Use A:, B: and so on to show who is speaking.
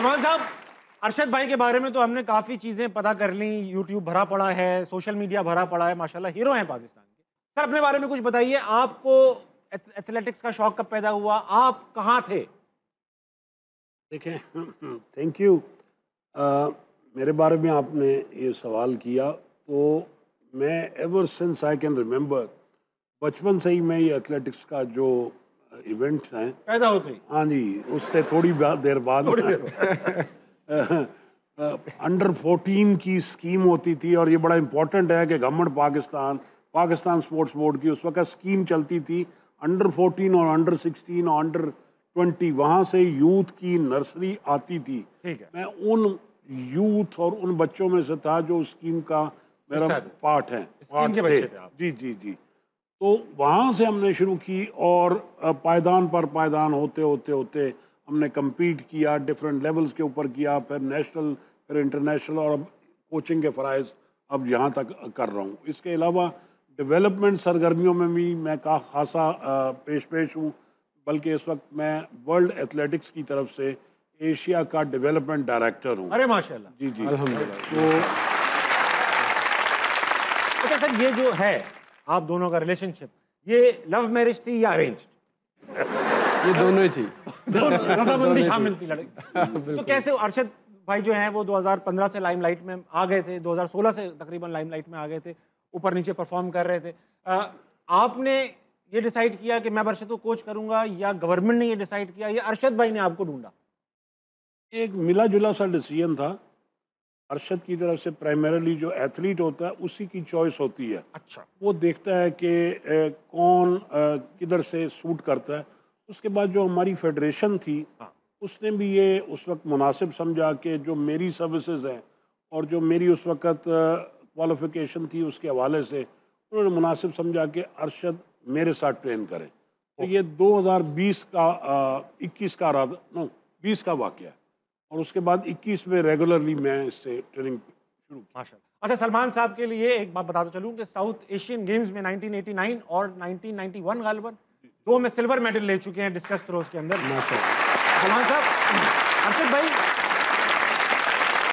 A: सलमान साहब, अरशद भाई के बारे में तो हमने काफ़ी चीज़ें पता कर ली, यूट्यूब भरा पड़ा है, सोशल मीडिया भरा पड़ा है, माशाल्लाह हीरो हैं पाकिस्तान के। सर अपने बारे में कुछ बताइए, आपको एथलेटिक्स का शौक कब पैदा हुआ, आप कहाँ थे?
B: देखें, थैंक यू। मेरे बारे में आपने ये सवाल किया तो मैं ever since I can remember, बचपन से ही मैं ये एथलेटिक्स का जो इवेंट हैं
A: पैदा होते ही?
B: हाँ जी, उससे थोड़ी देर बाद अंडर 14 की स्कीम होती थी और ये बड़ा इम्पोर्टेंट है कि गवर्नमेंट पाकिस्तान स्पोर्ट्स बोर्ड की उस वक्त स्कीम चलती थी अंडर 14 और अंडर 16 और अंडर 20, वहाँ से यूथ की नर्सरी आती थी।
A: ठीक है।
B: मैं उन यूथ और उन बच्चों में से था जो स्कीम का मेरा पार्ट है,
A: स्कीम के बच्चे थे आप?
B: जी जी जी। तो वहाँ से हमने शुरू की और पायदान पर पायदान होते होते होते हमने compete किया, डिफरेंट लेवल्स के ऊपर किया, फिर नेशनल, फिर इंटरनेशनल, और अब कोचिंग के फ़राइज़ अब यहाँ तक कर रहा हूँ। इसके अलावा डेवलपमेंट सरगर्मियों में भी मैं खासा पेश हूँ, बल्कि इस वक्त मैं वर्ल्ड एथलेटिक्स की तरफ से एशिया का डेवलपमेंट डायरेक्टर हूँ।
A: अरे माशाल्लाह।
B: जी जी,
C: अल्हम्दुलिल्लाह।
B: तो
A: अच्छा सर, ये जो है आप दोनों का रिलेशनशिप, ये लव मैरिज थी या अरेंज्ड?
C: ये दोनों ही थी।
A: दोनों रजामंदी शामिल थी लड़की। तो कैसे अरशद भाई जो हैं वो 2015 से लाइमलाइट में आ गए थे, 2016 से तकरीबन लाइमलाइट में आ गए थे, ऊपर नीचे परफॉर्म कर रहे थे। आपने ये डिसाइड किया कि मैं अरशद को कोच करूंगा, या गवर्नमेंट ने ये डिसाइड किया, या अरशद भाई ने आपको ढूंढा?
B: एक मिला जुला सा डिसीजन था। अरशद की तरफ से प्राइमरीली जो एथलीट होता है उसी की चॉइस होती है।
A: अच्छा।
B: वो देखता है कि कौन किधर से सूट करता है। उसके बाद जो हमारी फेडरेशन थी,
A: हाँ।
B: उसने भी ये उस वक्त मुनासिब समझा कि जो मेरी सर्विसेज हैं और जो मेरी उस वक्त क्वालिफिकेशन थी उसके हवाले से उन्होंने मुनासिब समझा कि अरशद मेरे साथ ट्रेन करें। तो ये 2020 का 21 का 20 का वाक़या है, और उसके बाद 21 में रेगुलरली मैं इससे ट्रेनिंग शुरू की।
A: माशाल्लाह। अच्छा, सलमान साहब के लिए एक बात बताता चलूँ कि साउथ एशियन गेम्स में 1989 और 1991 गालिबन 2 में सिल्वर मेडल ले चुके हैं डिस्कस थ्रोस के अंदर। सलमान साहब, अरशद भाई